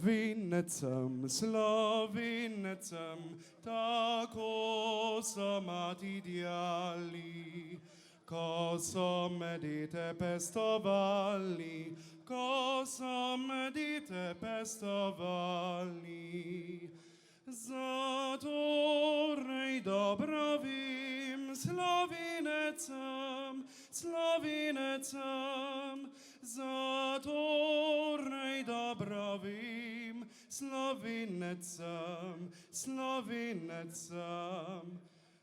Slovenecem, Slovenecem, tako so mati djali, ko so medete pestovali, ko so medete pestovali. Zatorej dobro vim, Slovenecem, Slovenecem, zatorej dobro vim, Slovenecem, Slovenecem,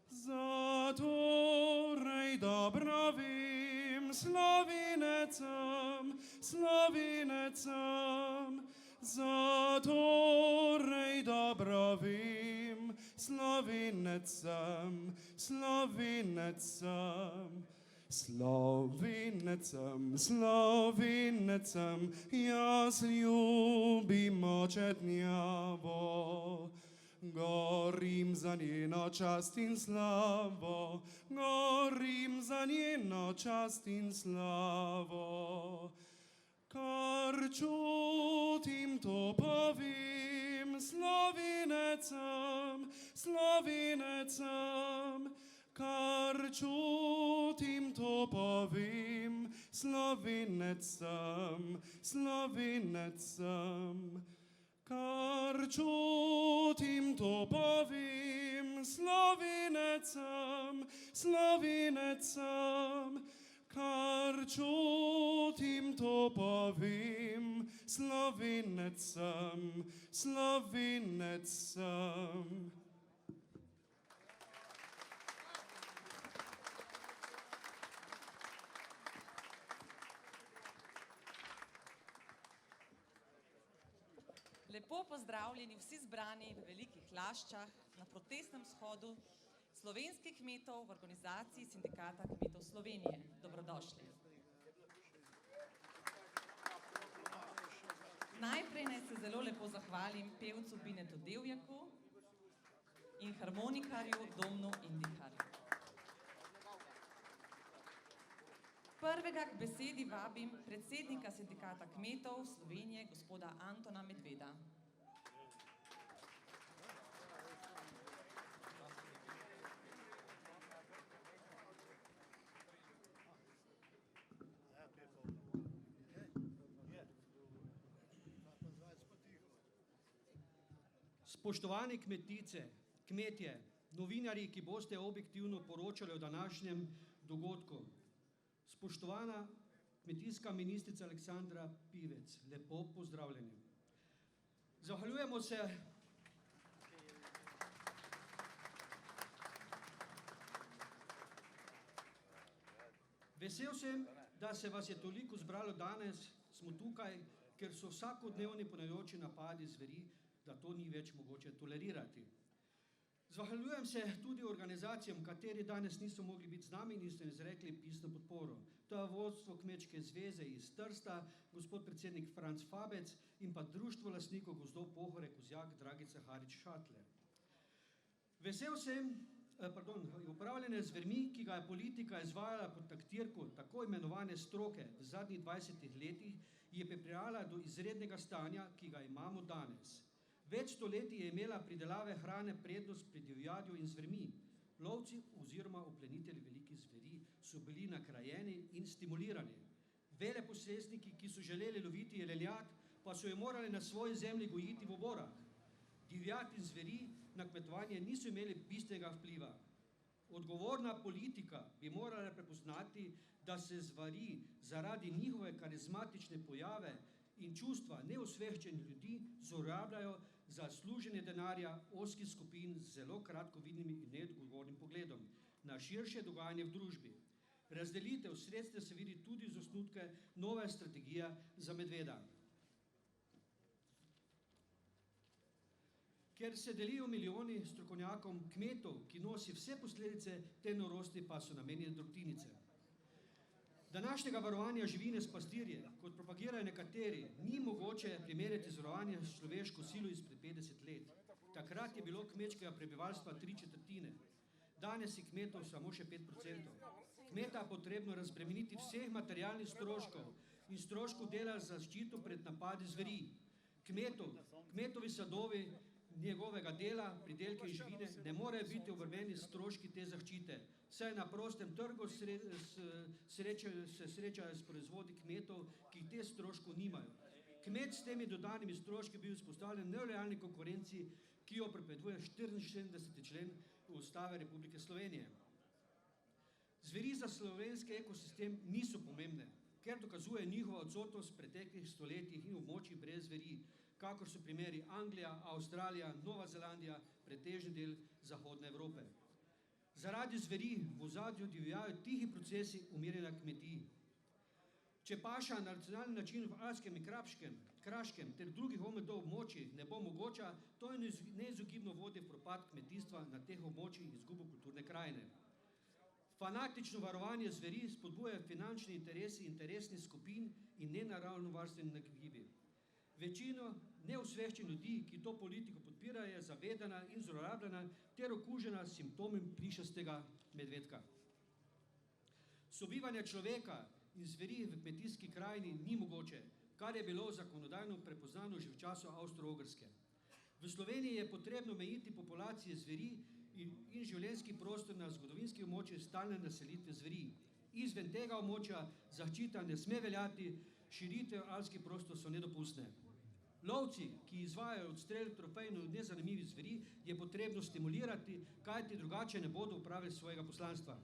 zatorej dobro vim, Slovenecem, Slovenecem, zatorej dobro vim, Slovenecem, Slovenecem, Slovenecem, Slovenecem, jaz ljubim očetnjavo. Gorim za njeno čast in slavo, gorim za njeno čast in slavo. Kar čutim, to povem, Slovenecem, Slovenecem. Kar čutim, to povem, Slovenecem, Slovenecem. Kar čutim, to povem, Slovenecem, Slovenecem. Kar čutim, to povem, Slovenecem, Slovenecem. Lepo pozdravljeni vsi zbrani v Velikih Laščah na protestnem shodu slovenskih kmetov v organizaciji Sindikata kmetov Slovenije. Dobrodošli. Najprej naj se zelo lepo zahvalim pevcu Binetu Devjaku in harmonikarju Domnu Indiharju. Prvega k besedi vabim predsednika Sindikata kmetov Slovenije, gospoda Antona Medveda. Spoštovani kmetice, kmetje, novinarji, ki boste objektivno poročali o današnjem dogodku. Spoštovana kmetijska ministrica Aleksandra Pivec, lepo pozdravljeni. Zahvaljujemo se Vesel sem, da se vas je toliko zbralo danes, smo tukaj, ker so vsakodnevni ponavljajoči napadi zveri, da to ni več mogoče tolerirati. Zahvaljujem se tudi organizacijam, kateri danes niso mogli biti z nami in ste izrekli pisno podporo. To je vodstvo Kmečke zveze iz Trsta, gospod predsednik Franc Fabec in pa Društvo lastnikov gozdov Pohorje Kozjak, Dragica Harič-Šatler. Vesel sem, upravljanje z zvermi, ki ga je politika izvajala pod taktirko tako imenovane stroke v zadnjih 20 letih, je pripeljala do izrednega stanja, ki ga imamo danes. Več stoletij je imela pridelave hrane prednost pri divjadju in zvermi. Lovci oziroma oplenitelji velikih zveri so bili nakrajeni in stimulirani. Veleposestniki, ki so želeli loviti jelenjad, pa so jo morali na svoji zemlji gojiti v oborah. Divjad in zveri na kmetovanje niso imeli bistvenega vpliva. Odgovorna politika bi morala prepoznati, da se zvari zaradi njihove karizmatične pojave in čustva neosveščenih ljudi zlorabljajo za služenje denarja ozkih skupin z zelo kratkovidnim in neodgovornim pogledom na širše dogajanje v družbi. Razdelitev sredstev se vidi tudi z osnutke nove strategije za medveda. Ker se delijo milijoni strokovnjakom kmetov, ki nosi vse posledice te norosti, pa so namenjene drobtinice. Današnjega varovanja živine s pastirje, kot propagirajo nekateri, ni mogoče primerjati z varovanjem s človeško silo izpred 50 let. Takrat je bilo kmečkega prebivalstva 3/4, danes je kmetov samo še 5%. Kmeta potrebno razbremeniti vseh materialnih stroškov in stroškov dela za zaščito pred napadi zveri. Kmetovi sadovi njegovega dela, pridelke in živine ne morejo biti obremenjeni stroški te zaščite, saj na prostem trgu se srečajo s proizvodi kmetov, ki te stroškov nimajo. Kmet s temi dodanimi stroški bil izpostavljen nelojalni konkurenci, ki jo prepoveduje 74. člen Ustave Republike Slovenije. Zveri za slovenski ekosistem niso pomembne, ker dokazuje njihova odsotnost v preteklih stoletjih in območjih brez zveri, kakor so primeri Anglija, Avstralija, Nova Zelandija, pretežni del zahodne Evrope. Zaradi zveri v ozadju divjajo tihi procesi umiranja kmetij. Če paša na racionalni način v Alpskem in Kraškem ter drugih OMD območjih ne bo mogoča, to je neizogibno vodi v propad kmetijstva na teh območjih in izgubo kulturne krajine. Fanatično varovanje zveri spodbujajo finančni interesi interesnih skupin in nenaravovarstveni nagibi. Večino neosveščenih ljudi, ki to politiko podpirajo, je zavedana in zlorabljena ter okužena s simptomi plišastega medvedka. Sobivanje človeka in zveri v kmetijski krajini ni mogoče, kar je bilo zakonodajno prepoznano že v času Avstro-Ogrske. V Sloveniji je potrebno omejiti populacije zveri in življenjski prostor na zgodovinskih območjih stalne naselitve zveri. Izven tega območja zaščita ne sme veljati, širitve v alpski prostor so nedopustne. Lovci, ki izvajajo odstrel trofejno nezanimivih zveri, je potrebno stimulirati, kajti drugače ne bodo opravili svojega poslanstva.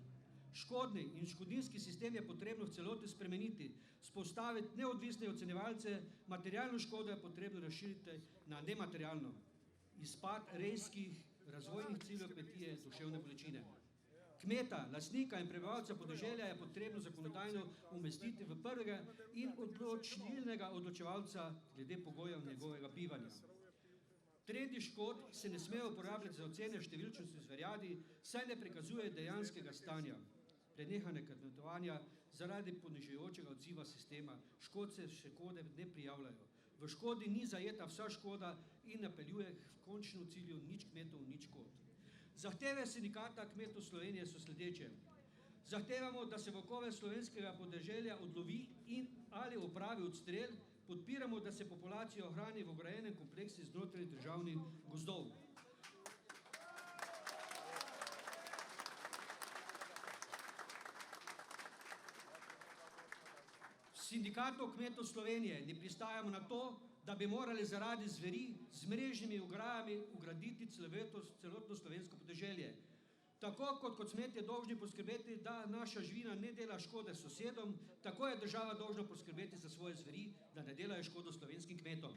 Škodni in škodninski sistem je potrebno v celoti spremeniti, vzpostaviti neodvisne ocenjevalce, materialno škodo je potrebno razširiti na nematerialno. Izpad rejskih razvojnih ciljev kmetije duševne bolečine. Kmeta, lastnika in prebivalca podeželja je potrebno zakonodajno umestiti v prvega in odločilnega odločevalca glede pogojev njegovega bivanja. Trendi škod se ne smejo uporabljati za ocene številčnosti zverjadi, saj ne prikazuje dejanskega stanja. Prenehanje kmetovanja zaradi ponižujočega odziva sistema, škodce škode ne prijavljajo. V škodi ni zajeta vsa škoda in napeljuje v končnem cilju nič kmetov, nič škod. Zahteve sindikata kmetov Slovenije so sledeče. Zahtevamo, da se volkove slovenskega podeželja odlovi in ali opravi odstrel, podpiramo, da se populacijo ohrani v ograjenem kompleksu znotraj državnih gozdov. Sindikatov kmetov Slovenije ne pristajamo na to, da bi morali zaradi zveri z mrežnimi ograjami ugraditi celotno slovensko podeželje. Tako kot kmetje dolžni poskrbeti, da naša živina ne dela škode sosedom, tako je država dolžna poskrbeti za svoje zveri, da ne delajo škodo slovenskim kmetom.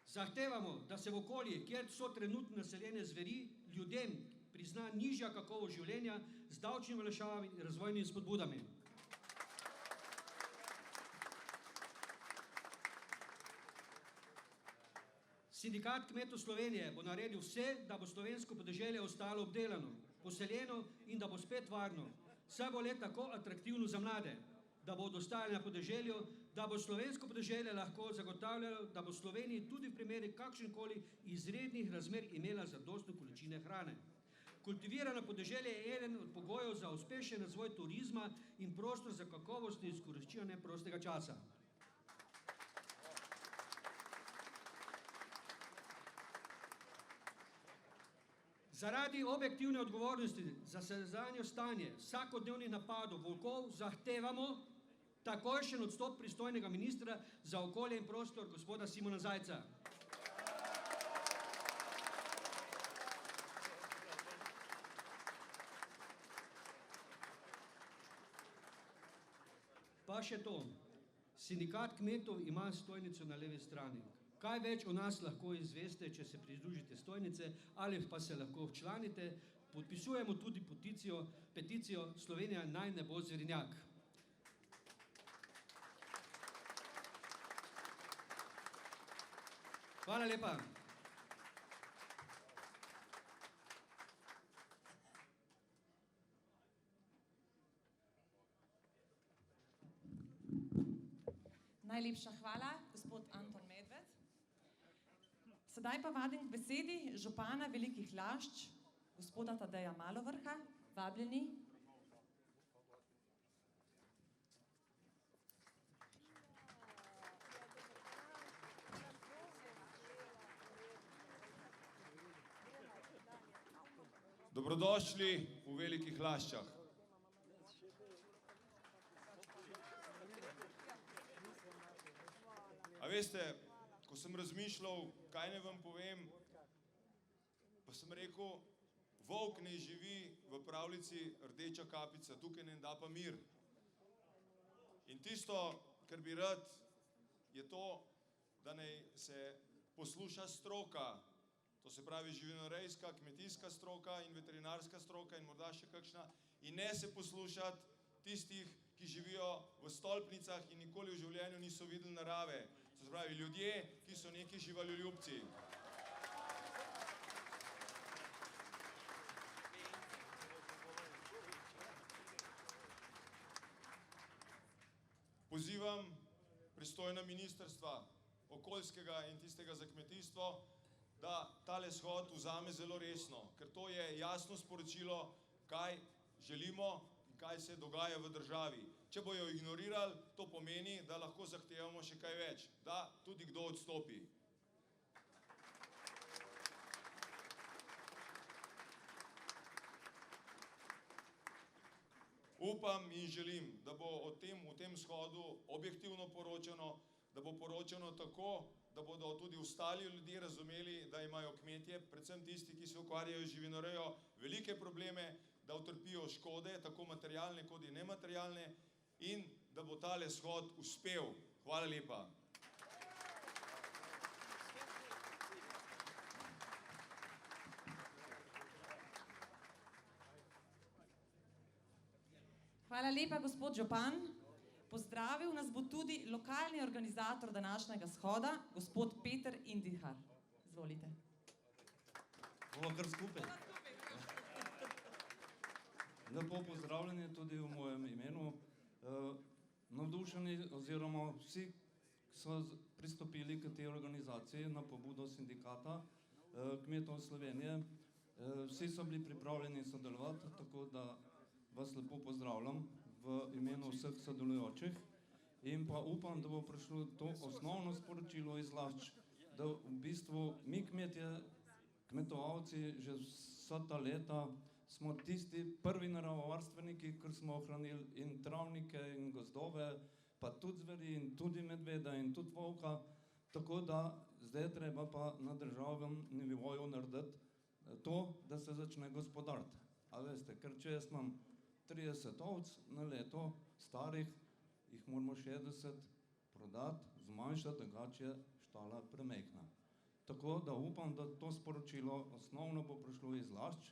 Zahtevamo, da se v okolji, kjer so trenutno naseljene zveri, ljudem prizna nižja kakovost življenja z davčnimi olajšavami in razvojnimi spodbudami. Sindikat kmetov Slovenije bo naredil vse, da bo slovensko podeželje ostalo obdelano, poseljeno in da bo spet varno. Saj bo le tako atraktivno za mlade, da bodo ostajali na podeželju, da bo slovensko podeželje lahko zagotavljalo, da bo Sloveniji tudi v primeri kakšenkoli izrednih razmer imela zadostne količine hrane. Kultivirano podeželje je eden od pogojev za uspešen razvoj turizma in prostor za kakovostno izkoriščanje prostega časa. Zaradi objektivne odgovornosti za sedanje stanje vsakodnevnih napadov volkov zahtevamo takojšen odstop pristojnega ministra za okolje in prostor, gospoda Simona Zajca. Pa še to. Sindikat kmetov ima stojnico na levi strani. Kaj več o nas lahko izveste, če se pridružite stojnice ali pa se lahko včlanite, podpisujemo tudi peticijo Slovenija naj ne bo zverinjak. Hvala lepa. Najlepša hvala, gospod Anton Medved. Sedaj pa vadim k besedi župana Velikih Lašč, gospoda Tadeja Malovrha. Vabljeni. Dobrodošli v Velikih Laščah. A veste, ko sem razmišljal, kaj naj vam povem, pa sem rekel, volk ne živi v pravljici Rdeča kapica, tukaj ne da pa mir. In tisto, kar bi rad, je to, da naj se posluša stroka, to se pravi živinorejska, kmetijska stroka in veterinarska stroka in morda še kakšna, in ne se poslušati tistih, ki živijo v stolpnicah in nikoli v življenju niso videli narave. To se pravi ljudje, ki so neki živaloljubci. Pozivam pristojna ministrstva, okoljskega in tistega za kmetijstvo, da tale shod vzame zelo resno, ker to je jasno sporočilo, kaj želimo in kaj se dogaja v državi. Če bojo ignorirali, to pomeni, da lahko zahtevamo še kaj več, da tudi kdo odstopi. Upam in želim, da bo v tem shodu objektivno poročano, da bo poročano tako, da bodo tudi ostali ljudje razumeli, da imajo kmetje, predvsem tisti, ki se ukvarjajo z živinorejo, velike probleme, da utrpijo škode, tako materialne kot in nematerialne, in da bo tale shod uspel. Hvala lepa. Hvala lepa, gospod župan. Pozdravil nas bo tudi lokalni organizator današnjega shoda, gospod Peter Indihar. Izvolite. Bomo kar skupaj. Lepo pozdravljeni tudi v mojem imenu. Navdušeni oziroma vsi so pristopili k tej organizaciji na pobudo sindikata kmetov Slovenije. Vsi so bili pripravljeni sodelovati, tako da vas lepo pozdravljam v imenu vseh sodelujočih in pa upam, da bo prišlo to osnovno sporočilo iz Lašč, da v bistvu mi kmetje, kmetovalci že vsa ta leta smo tisti prvi naravovarstveniki, ker smo ohranili in travnike in gozdove, pa tudi zveri in tudi medveda in tudi volka, tako da zdaj je treba pa na državnem nivoju narediti to, da se začne gospodariti. A veste, ker če jaz imam 30 ovc na leto starih, jih moramo 60 prodati, zmanjšati, drugače je štala premejhna. Tako da upam, da to sporočilo osnovno bo prišlo iz Lašč.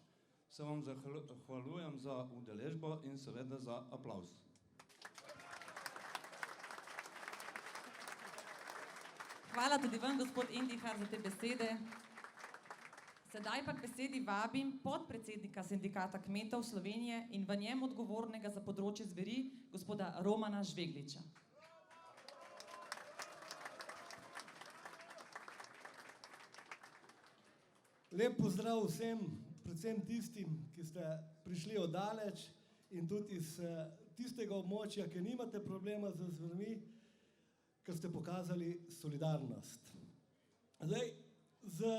Se vam zahvaljujem za udeležbo in seveda za aplavz. Hvala tudi vam, gospod Indihar, za te besede. Sedaj pa k besedi vabim podpredsednika Sindikata kmetov Slovenije in v njem odgovornega za področje zveri, gospoda Romana Žvegliča. Lep pozdrav vsem, predvsem tistim, ki ste prišli oddaleč in tudi iz tistega območja, ki nimate problema z zvermi, ker ste pokazali solidarnost. Zdaj, z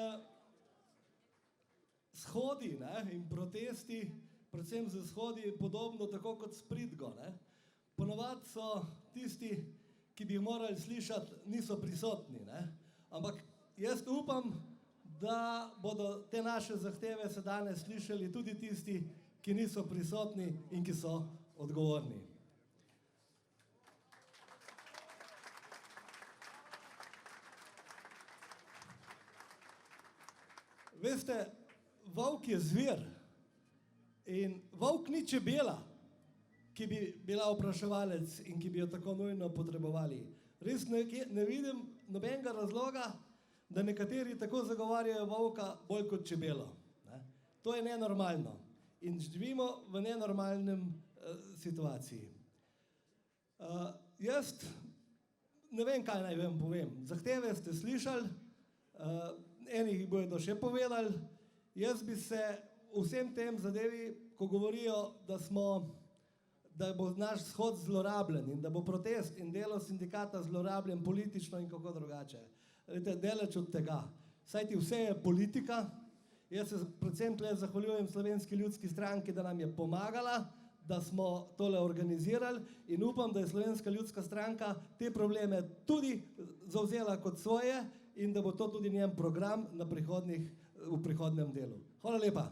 shodi in protesti, predvsem z shodi je podobno tako kot s pridgo. ponovadi so tisti, ki bi jih morali slišati, niso prisotni. Ne? Ampak jaz upam, da bodo te naše zahteve se danes slišali tudi tisti, ki niso prisotni in ki so odgovorni. Veste, volk je zver in volk ni čebela, ki bi bila opraševalec in ki bi jo tako nujno potrebovali. Res ne vidim nobenega razloga, da nekateri tako zagovarjajo volka bolj kot čebelo. Ne? To je nenormalno in živimo v nenormalnem situaciji. Jaz ne vem, kaj naj vam povem. Zahteve ste slišali, eni jih bodo še povedali. Jaz bi se vsem tem zadevi, ko govorijo, da bo naš shod zlorabljen in da bo protest in delo sindikata zlorabljen politično in kako drugače. Daleč od tega. Sajti vse je politika. Jaz se predvsem tle zahvaljujem Slovenski ljudski stranki, da nam je pomagala, da smo tole organizirali in upam, da je Slovenska ljudska stranka te probleme tudi zavzela kot svoje in da bo to tudi njen program v prihodnjem delu. Hvala lepa.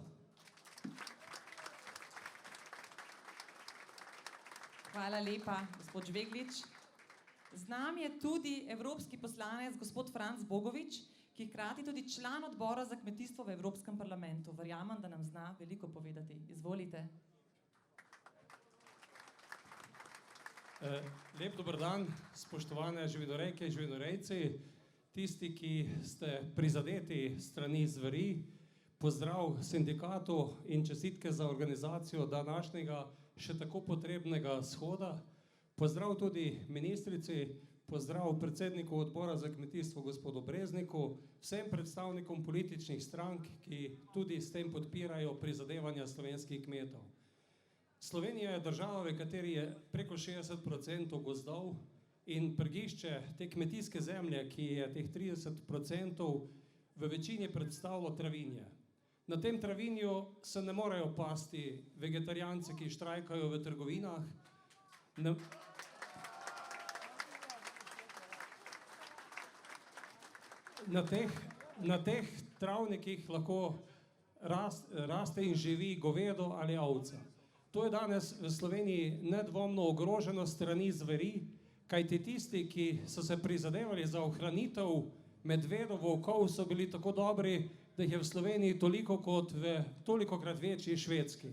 Hvala lepa, gospod Žveglič. Z nami je tudi evropski poslanec, gospod Franc Bogovič, ki je hkrati tudi član odbora za kmetijstvo v Evropskem parlamentu. Verjamem, da nam zna veliko povedati. Izvolite. Lep dober dan, spoštovane živinorejke, živinorejci, tisti, ki ste prizadeti strani zveri, pozdrav sindikatu in čestitke za organizacijo današnjega še tako potrebnega shoda. Pozdrav tudi ministrici, pozdrav predsedniku odbora za kmetijstvo gospodu Brezniku, vsem predstavnikom političnih strank, ki tudi s tem podpirajo prizadevanja slovenskih kmetov. Slovenija je država, v kateri je preko 60% gozdov in prgišče te kmetijske zemlje, ki je teh 30%, v večini predstavlja travinje. Na tem travinju se ne morejo pasti vegetarijanci, ki štrajkajo v trgovinah. Na teh travnikih lahko raste in živi govedo ali ovca. To je danes v Sloveniji nedvomno ogroženo strani zveri, kajti tisti, ki so se prizadevali za ohranitev medvedov, volkov, so bili tako dobri, da jih je v Sloveniji toliko kot v tolikokrat večji Švedski.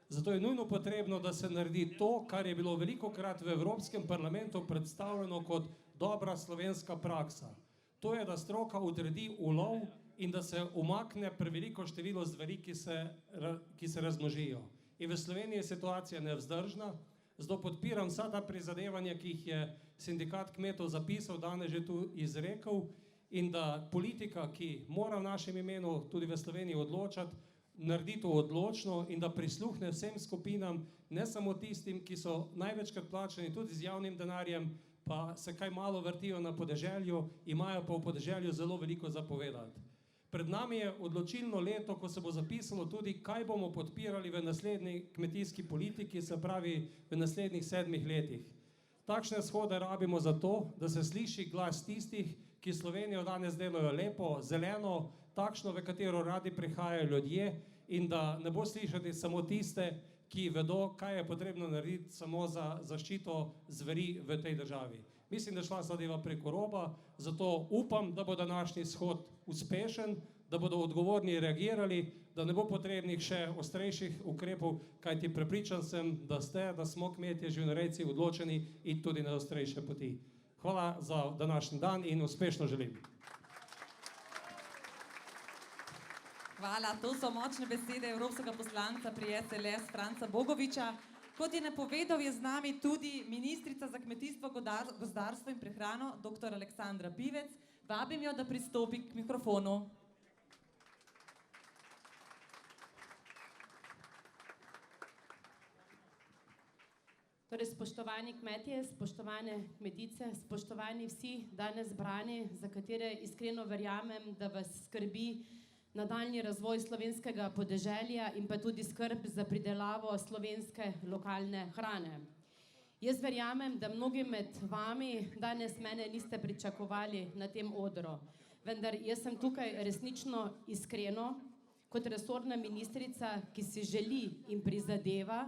Zato je nujno potrebno, da se naredi to, kar je bilo velikokrat v Evropskem parlamentu predstavljeno kot dobra slovenska praksa. To je, da stroka odredi ulov in da se umakne preveliko število zveri, ki se razmnožijo. In v Sloveniji je situacija nevzdržna, zato podpiram vsa ta prizadevanja, ki jih je sindikat kmetov zapisal, danes že tu izrekel, in da politika, ki mora v našem imenu tudi v Sloveniji odločati, naredi to odločno in da prisluhne vsem skupinam, ne samo tistim, ki so največkrat plačani tudi z javnim denarjem, pa se kaj malo vrtijo na podeželju, imajo pa v podeželju zelo veliko za povedati. Pred nami je odločilno leto, ko se bo zapisalo tudi, kaj bomo podpirali v naslednji kmetijski politiki, se pravi v naslednjih 7 letih. Takšne shode rabimo zato, da se sliši glas tistih, ki Slovenijo danes delajo lepo, zeleno, takšno, v katero radi prihajajo ljudje in da ne bo slišati samo tiste, ki vedo, kaj je potrebno narediti samo za zaščito zveri v tej državi. Mislim, da je šla zadeva preko roba, zato upam, da bo današnji shod uspešen, da bodo odgovorni reagirali, da ne bo potrebnih še ostrejših ukrepov, kajti prepričan sem, da smo kmetje, živinorejci odločeni iti tudi na ostrejše poti. Hvala za današnji dan in uspešno želim. Hvala, to so močne besede evropskega poslanca pri SLS Franca Bogoviča. Kot je napovedal, je z nami tudi ministrica za kmetijstvo, gozdarstvo in prehrano, dr. Aleksandra Pivec. Vabim jo, da pristopi k mikrofonu. Torej, spoštovani kmetje, spoštovane kmetice, spoštovani vsi danes zbrani, za katere iskreno verjamem, da vas skrbi nadaljnji razvoj slovenskega podeželja in pa tudi skrb za pridelavo slovenske lokalne hrane. Jaz verjamem, da mnogi med vami danes mene niste pričakovali na tem odru, vendar jaz sem tukaj resnično iskreno, kot resorna ministrica, ki si želi in prizadeva,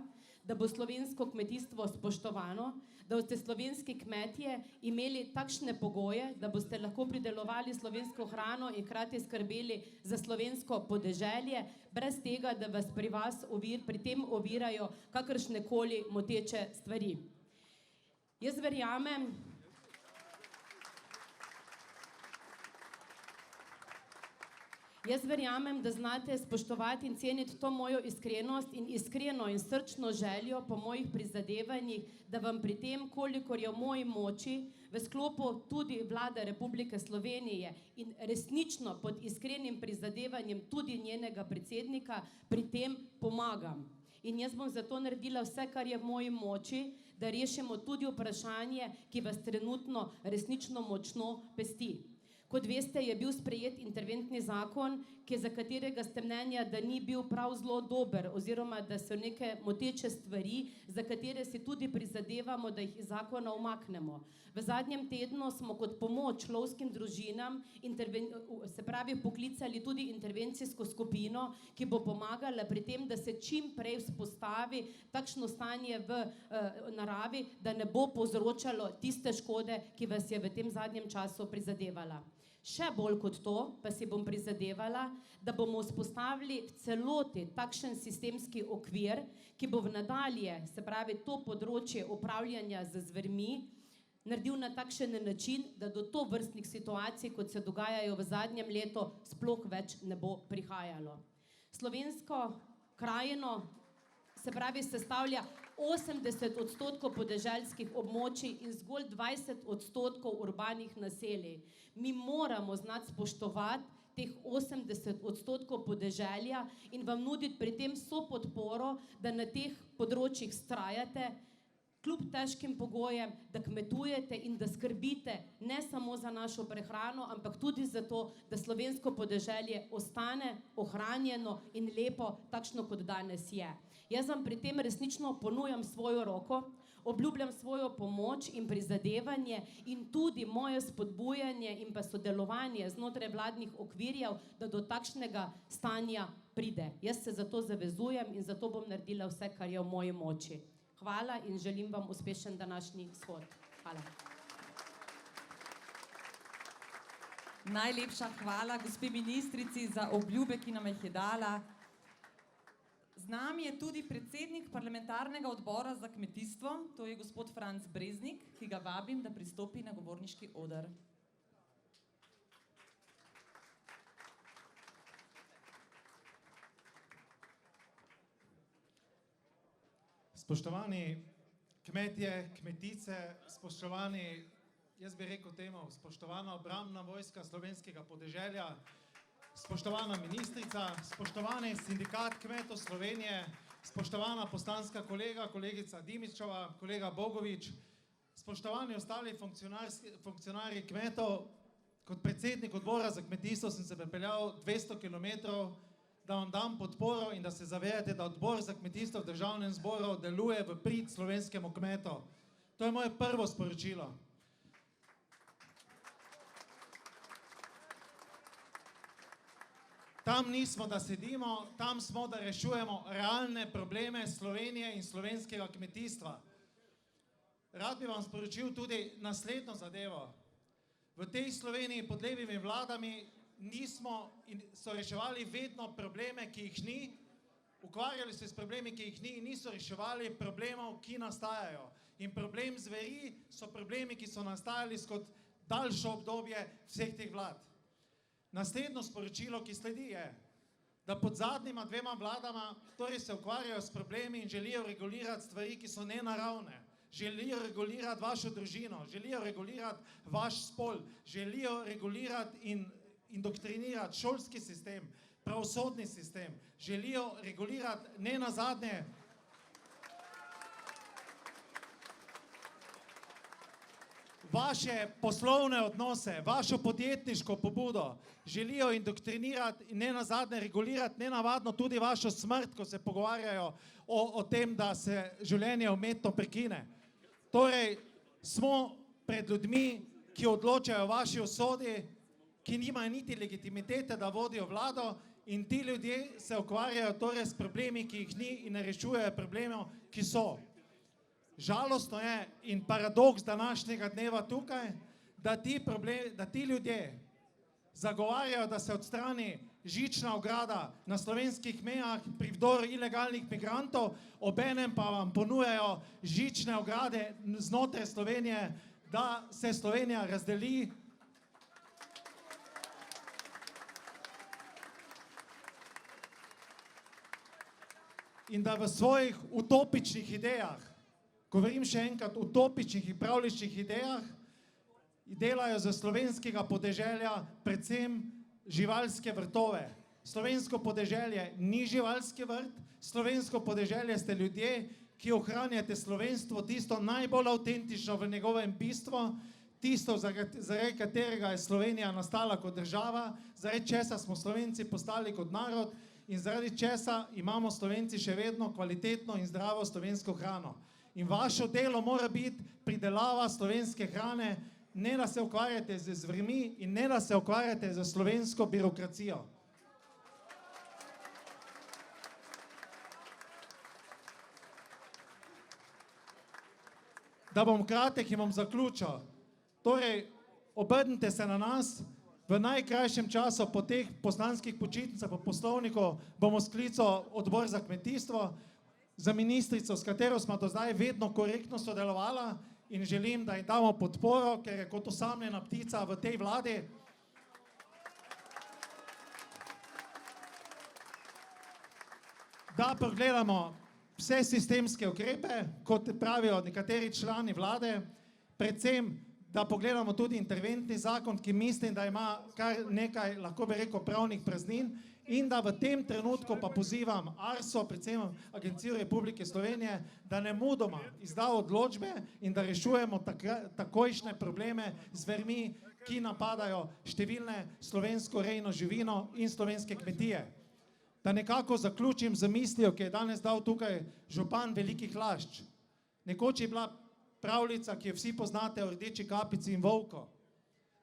da bo slovensko kmetijstvo spoštovano, da boste slovenski kmetje imeli takšne pogoje, da boste lahko pridelovali slovensko hrano in hkrati skrbeli za slovensko podeželje, brez tega, da vas pri tem ovirajo kakršnekoli moteče stvari. Jaz verjamem, da znate spoštovati in ceniti to mojo iskrenost in iskreno in srčno željo po mojih prizadevanjih, da vam pri tem, kolikor je v moji moči, v sklopu tudi Vlade Republike Slovenije in resnično pod iskrenim prizadevanjem tudi njenega predsednika, pri tem pomagam. In jaz bom zato naredila vse, kar je v moji moči, da rešimo tudi vprašanje, ki vas trenutno resnično močno pesti. Kot veste, je bil sprejet interventni zakon, za katerega ste mnenja, da ni bil prav zelo dober oziroma da so neke moteče stvari, za katere si tudi prizadevamo, da jih iz zakona umaknemo. V zadnjem tednu smo kot pomoč lovskim družinam poklicali tudi intervencijsko skupino, ki bo pomagala pri tem, da se čim prej vzpostavi takšno stanje v naravi, da ne bo povzročalo tiste škode, ki vas je v tem zadnjem času prizadevala. Še bolj kot to pa si bom prizadevala, da bomo vzpostavili v celoti takšen sistemski okvir, ki bo v nadalje, se pravi to področje upravljanja z zvermi, naredil na takšen način, da do tovrstnih situacij, kot se dogajajo v zadnjem letu, sploh več ne bo prihajalo. Slovensko krajino, se pravi, sestavlja 80% podeželskih območij in zgolj 20% urbanih naselij. Mi moramo znati spoštovati teh 80% podeželja in vam nuditi pri tem vso podporo, da na teh področjih vztrajate, kljub težkim pogojem, da kmetujete in da skrbite ne samo za našo prehrano, ampak tudi za to, da slovensko podeželje ostane ohranjeno in lepo, takšno kot danes je. Jaz vam pri tem resnično ponujam svojo roko, obljubljam svojo pomoč in prizadevanje in tudi moje spodbujanje in pa sodelovanje znotraj vladnih okvirjev, da do takšnega stanja pride. Jaz se za to zavezujem in zato bom naredila vse, kar je v moji moči. Hvala in želim vam uspešen današnji shod. Hvala. Najlepša hvala gospe ministrici za obljube, ki nam jih je dala. Z nami je tudi predsednik parlamentarnega odbora za kmetijstvo, to je gospod Franc Breznik, ki ga vabim, da pristopi na govorniški oder. Spoštovani kmetje, kmetice, spoštovani, jaz bi rekel temu, spoštovana obrambna vojska slovenskega podeželja, spoštovana ministrica, spoštovani sindikat kmetov Slovenije, spoštovana poslanska kolegica Dimičeva, kolega Bogovič, spoštovani ostali funkcionarji kmetov, kot predsednik odbora za kmetijstvo sem se pripeljal 200 kilometrov, da vam dam podporo in da se zavedate, da odbor za kmetijstvo v Državnem zboru deluje v prid slovenskemu kmetu. To je moje prvo sporočilo. Tam nismo, da sedimo, tam smo, da rešujemo realne probleme Slovenije in slovenskega kmetijstva. Rad bi vam sporočil tudi naslednjo zadevo. V tej Sloveniji pod levimi vladami so reševali vedno probleme, ki jih ni, ukvarjali se s problemi, ki jih ni in niso reševali problemov, ki nastajajo. In problem zveri so problemi, ki so nastajali skozi daljše obdobje vseh teh vlad. Naslednjo sporočilo, ki sledi je, da pod zadnjima dvema vladama torej se ukvarjajo s problemi in želijo regulirati stvari, ki so nenaravne. Želijo regulirati vašo družino, želijo regulirati vaš spol, želijo regulirati in indoktrinirati šolski sistem, pravosodni sistem, želijo regulirati ne nazadnje vaše poslovne odnose, vašo podjetniško pobudo, želijo indoktrinirati in ne nazadnje regulirati nenavadno tudi vašo smrt, ko se pogovarjajo o tem, da se življenje umetno prekine. Torej, smo pred ljudmi, ki odločajo o vaši usodi, ki nimajo niti legitimitete, da vodijo vlado, in ti ljudje se ukvarjajo torej s problemi, ki jih ni, in ne rešujejo problemov, ki so. Žalostno je in paradoks današnjega dneva tukaj, da ti ljudje zagovarjajo, da se odstrani žična ograda na slovenskih mejah pri vdoru ilegalnih migrantov, obenem pa vam ponujajo žične ograde znotraj Slovenije, da se Slovenija razdeli. In da v svojih utopičnih idejah, govorim še enkrat, utopičnih in pravličnih idejah, delajo za slovenskega podeželja predvsem živalske vrtove. Slovensko podeželje ni živalski vrt, slovensko podeželje ste ljudje, ki ohranjate slovenstvo, tisto najbolj avtentično v njegovem bistvu, tisto, zaradi katerega je Slovenija nastala kot država, zaradi česa smo Slovenci postali kot narod in zaradi česa imamo Slovenci še vedno kvalitetno in zdravo slovensko hrano. In vaše delo mora biti pridelava slovenske hrane, ne da se ukvarjate z zvermi in ne da se ukvarjate z slovensko birokracijo. Da bom kratek in bom zaključil. Torej, obrnite se na nas, v najkrajšem času po teh poslanskih počitnicah po poslovniku bomo sklical odbor za kmetijstvo, za ministrico, s katero smo do zdaj vedno korektno sodelovala, in želim, da ji damo podporo, ker je kot osamljena ptica v tej vladi. Da pogledamo vse sistemske ukrepe, kot pravijo nekateri člani vlade, predvsem, da pogledamo tudi interventni zakon, ki mislim, da ima kar nekaj, lahko bi rekel, pravnih praznin, in da v tem trenutku pa pozivam ARSO, predvsem Agencijo Republike Slovenije, da nemudoma izda odločbe in da rešujemo takojšnje probleme z zvermi, ki napadajo številne slovensko rejno živino in slovenske kmetije. Da nekako zaključim z mislijo, ki je danes dal tukaj župan Velikih Lašč. Nekoč je bila pravljica, ki jo vsi poznate, o rdeči kapici in volku.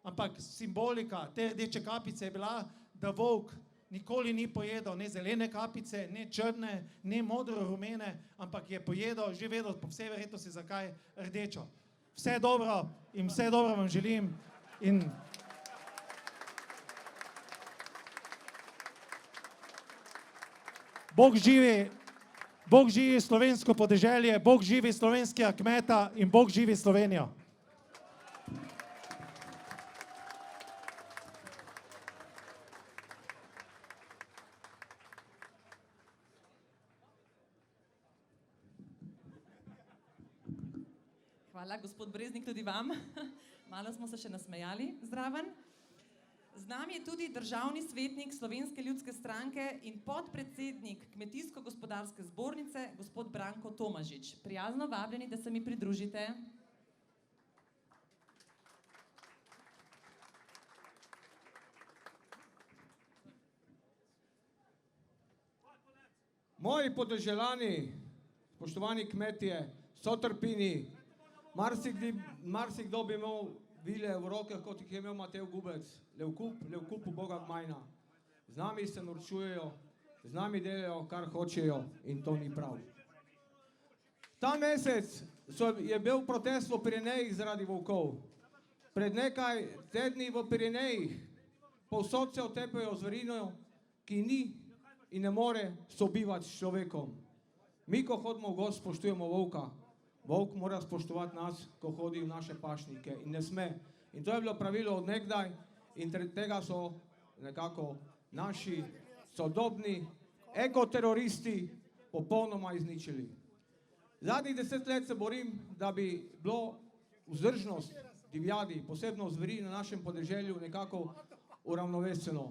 Ampak simbolika te rdeče kapice je bila, da volk nikoli ni pojedel ne zelene kapice, ne črne, ne modro-rumene, ampak je pojedel, že vedel po vsej verjetnosti zakaj, rdečo. Vse dobro in vse dobro vam želim. In Bog živi slovensko podeželje, Bog živi slovenskega kmeta in Bog živi Slovenijo. Hvala, gospod Breznik, tudi vam. Malo smo se še nasmejali zraven. Z nami je tudi državni svetnik Slovenske ljudske stranke in podpredsednik Kmetijsko-gospodarske zbornice, gospod Branko Tomažič. Prijazno vabljeni, da se mi pridružite. Moji podeželani, spoštovani kmetje, sotrpini, marsikdo bi imel vile v rokah, kot jih je imel Matej Gubec, levkup Boga gmajna. Z nami se norčujejo, z nami delajo, kar hočejo in to ni prav. Ta mesec je bil protest v Pirenejih zaradi volkov. Pred nekaj tedni v Pirenejih povsod se otepajo zverino, ki ni in ne more sobivati s človekom. Mi, ko hodimo v gozd, spoštujemo volka. Volk mora spoštovati nas, ko hodi v naše pašnike in ne sme. In to je bilo pravilo od nekdaj in tega so nekako naši sodobni ekoteroristi popolnoma izničili. Zadnjih 10 let se borim, da bi bilo vzdržnost divjadi, posebno zveri na našem podeželju, nekako uravnoveseno.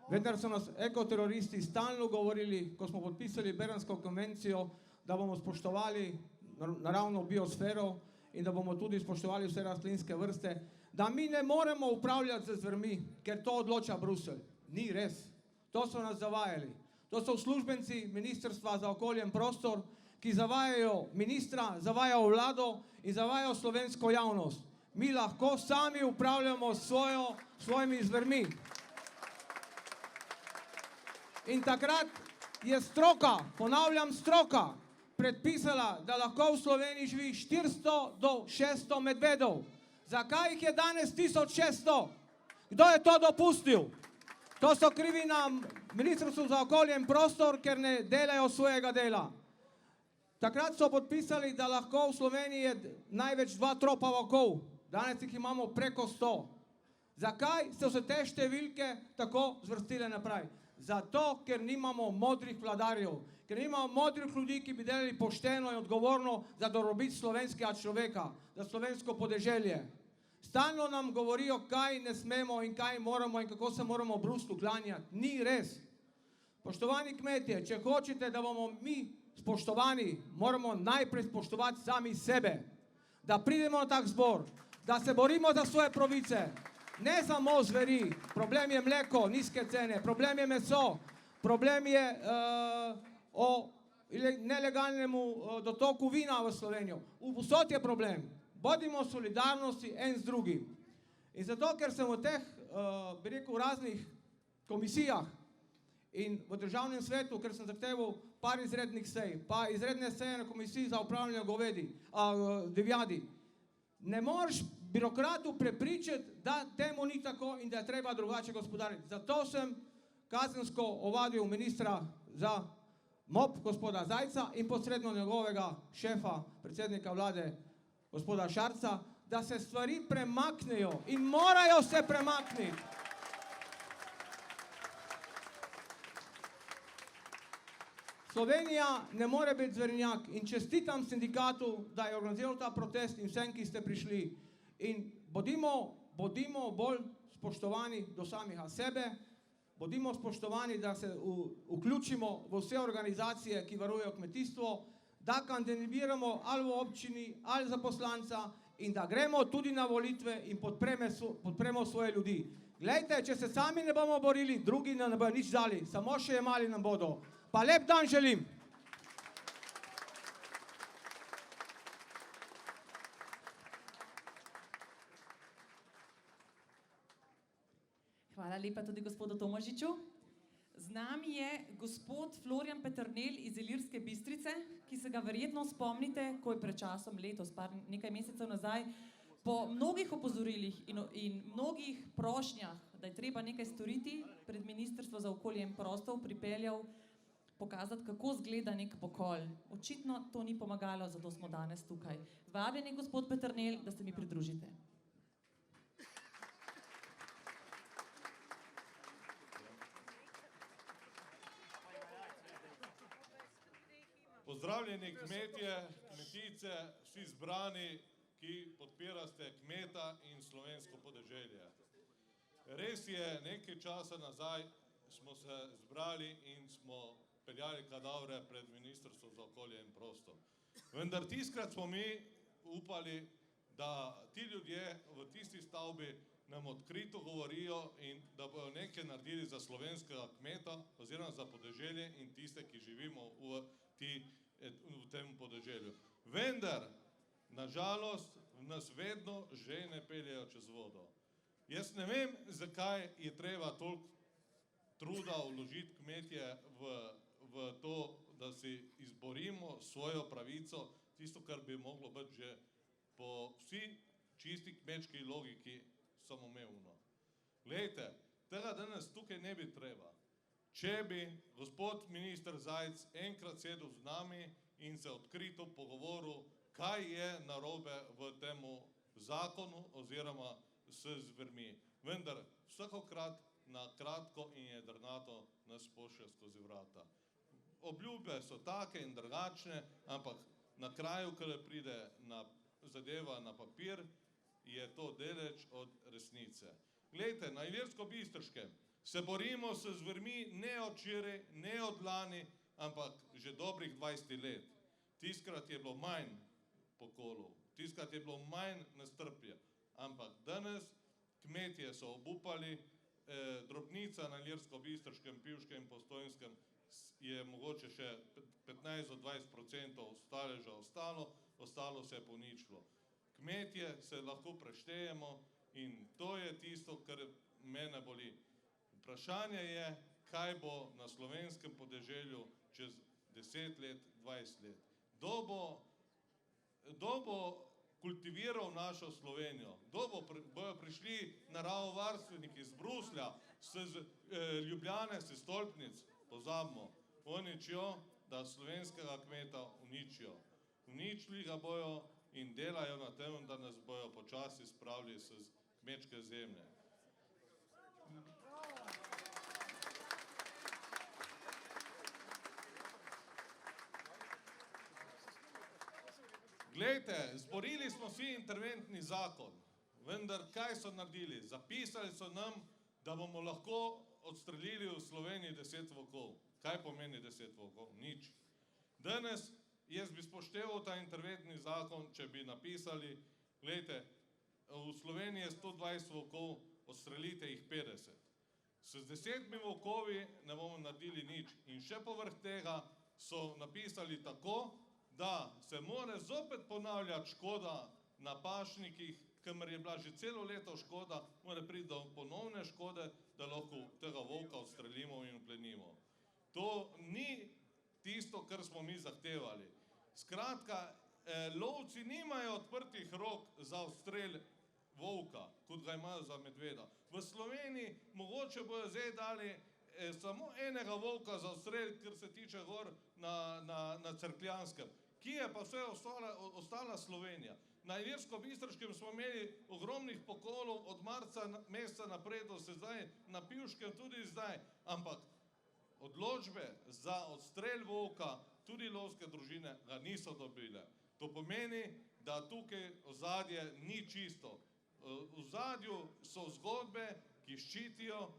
Vendar so nas ekoteroristi stalno govorili, ko smo podpisali Bernsko konvencijo, da bomo spoštovali naravno biosfero in da bomo tudi spoštovali vse rastlinske vrste, da mi ne moremo upravljati z zvermi, ker to odloča Bruselj. Ni res. To so nas zavajali. To so uslužbenci Ministrstva za okolje in prostor, ki zavajajo ministra, zavajajo vlado in zavajajo slovensko javnost. Mi lahko sami upravljamo svojimi zvermi. In takrat je stroka, ponavljam stroka, predpisala, da lahko v Sloveniji živi 400 do 600 medvedov. Zakaj jih je danes 1600? Kdo je to dopustil? To so krivi na Ministrstvu za okolje in prostor, ker ne delajo svojega dela. Takrat so podpisali, da lahko v Sloveniji je največ 2 tropa volkov. Danes jih imamo preko 100. Zakaj so se te številke tako zvrstile naprej? Zato, ker nimamo modrih vladarjev, ker nimamo modrih ljudi, ki bi delali pošteno in odgovorno za dobrobit slovenskega človeka, za slovensko podeželje. Stalno nam govorijo, kaj ne smemo in kaj moramo in kako se moramo Bruslju klanjati. Ni res. Spoštovani kmetje, če hočete, da bomo mi spoštovani, moramo najprej spoštovati sami sebe. Da pridemo na tak zbor, da se borimo za svoje pravice. Ne samo zveri, problem je mleko, nizke cene, problem je meso, problem je o nelegalnemu dotoku vina v Slovenijo. Vsot je problem. Bodimo solidarnosti en z drugim. In zato, ker sem v teh, bi rekel, raznih komisijah in v državnem svetu, ker sem zahteval par izrednih sej, pa izredne seje na komisiji za upravljanje divjadi, ne moreš birokratu prepričati, da temu ni tako in da je treba drugače gospodariti. Zato sem kazensko ovadil ministra za MOP, gospoda Zajca, in posredno njegovega šefa, predsednika vlade, gospoda Šarca, da se stvari premaknejo in morajo se premakniti. Slovenija ne more biti zverinjak in čestitam sindikatu, da je organiziral ta protest in vsem, ki ste prišli. In bodimo bolj spoštovani do samih sebe, bodimo spoštovani, da se vključimo v vse organizacije, ki varujejo kmetijstvo, da kandidiramo ali v občini, ali za poslanca in da gremo tudi na volitve in podpremo svoje ljudi. Glejte, če se sami ne bomo borili, drugi nam ne bodo nič dali, samo še jemali nam bodo. Pa lep dan želim! Hvala lepa tudi gospodu Tomažiču. Z nami je gospod Florjan Peternelj iz Ilirske Bistrice, ki se ga verjetno spomnite, ko je pred časom, letos, nekaj mesecev nazaj, po mnogih opozorilih in mnogih prošnjah, da je treba nekaj storiti, pred Ministrstvo za okolje in prostor pripeljal pokazati, kako zgleda nek pokol. Očitno to ni pomagalo, zato smo danes tukaj. Vabljeni, gospod Peternelj, da se mi pridružite. Pozdravljeni kmetje, kmetice, vsi zbrani, ki podpirate kmeta in slovensko podeželje. Res je, nekaj časa nazaj smo se zbrali in smo peljali kadavre pred Ministrstvo za okolje in prostor. Vendar tiskrat smo mi upali, da ti ljudje v tisti stavbi nam odkrito govorijo in da bodo nekaj naredili za slovenskega kmeta oziroma za podeželje in tiste, ki živimo v tem podeželju. Vendar, nažalost, nas vedno žene peljejo čez vodo. Jaz ne vem, zakaj je treba toliko truda vložiti kmetje v to, da si izborimo svojo pravico, tisto, kar bi moglo biti že po vsi čisti kmečki logiki samoumevno. Glejte, tega danes tukaj ne bi treba. Če bi gospod minister Zajc enkrat sedel z nami in se odkrito pogovoril, kaj je narobe v temu zakonu oziroma s zvermi. Vendar vsakokrat na kratko in jedrnato nas pošlje skozi vrata. Obljube so take in drugačne, ampak na kraju, ko pride zadeva na papir, je to daleč od resnice. Glejte, na Ilirsko-Bistriškem se borimo s zvermi ne od včeraj, ne od lani, ampak že dobrih 20 let. Tiskrat je bilo manj pokolov, tiskrat je bilo manj nestrpja, ampak danes kmetje so obupali, drobnica na Ilirsko-Bistriškem, Pivškem in Postojnskem je mogoče še 15 do 20% staleža ostalo se je poničilo. Kmetje se lahko preštejemo in to je tisto, kar mene boli. Vprašanje je, kaj bo na slovenskem podeželju čez 10 let, 20 let. Kdo bo kultiviral našo Slovenijo? Bojo prišli naravovarstveniki iz Bruslja, Ljubljane, s stolpnic? Pozabimo. Oni čijo, da slovenskega kmeta uničijo. Uničili ga bojo in delajo na tem, da nas bojo počasi spravili s kmečke zemlje. Glejte, zborili smo si interventni zakon, vendar kaj so naredili? Zapisali so nam, da bomo lahko odstrelili v Sloveniji 10 volkov. Kaj pomeni 10 volkov? Nič. Danes jaz bi spošteval ta interventni zakon, če bi napisali, glejte, v Sloveniji je 120 volkov, odstrelite jih 50. S 10 volkovi ne bomo naredili nič. In še povrh tega so napisali tako, da se mora zopet ponavljati škoda na pašnikih, kamor je bila že celo leto škoda, mora priti do ponovne škode, da lahko tega volka odstrelimo in uplenimo. To ni tisto, kar smo mi zahtevali. Skratka, lovci nimajo odprtih rok za odstrel volka, kot ga imajo za medveda. V Sloveniji mogoče bojo zdaj dali samo enega volka za odstrel, kar se tiče gor na Cerkljanskem. Kje je pa vse ostala Slovenija? Na Ilirsko-Bistriškem smo imeli ogromnih pokolov od marca meseca naprej do sedaj, na Pivškem tudi zdaj, ampak odločbe za odstrel volka, tudi lovske družine, ga niso dobile. To pomeni, da tukaj ozadje ni čisto. V ozadju so zgodbe, ki ščitijo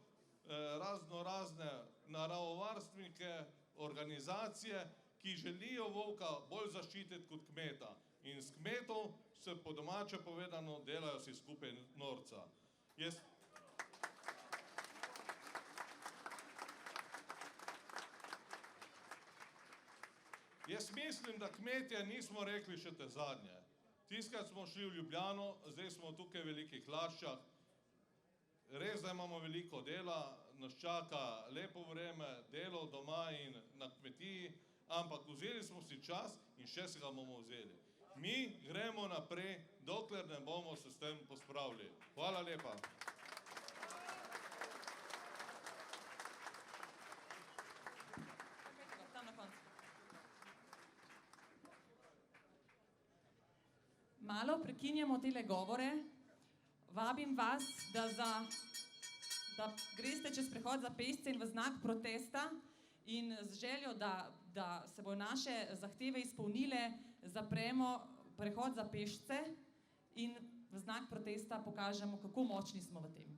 razne naravovarstvenike, organizacije, ki želijo volka bolj zaščititi kot kmeta. In s kmetov se po domače povedano delajo si skupaj norca. Jaz mislim, da kmetje nismo rekli še te zadnje. Tiskrat smo šli v Ljubljano, zdaj smo tukaj v Velikih Laščah. Res, da imamo veliko dela, nas čaka lepo vreme, delo doma in na kmetiji, ampak vzeli smo si čas in še se ga bomo vzeli. Mi gremo naprej, dokler ne bomo se s tem pospravili. Hvala lepa. Malo prekinjamo tele govore. Vabim vas, da greste čez prehod za pešce in v znak protesta in z željo, da se bojo naše zahteve izpolnile, zapremo prehod za pešce in v znak protesta pokažemo, kako močni smo v tem.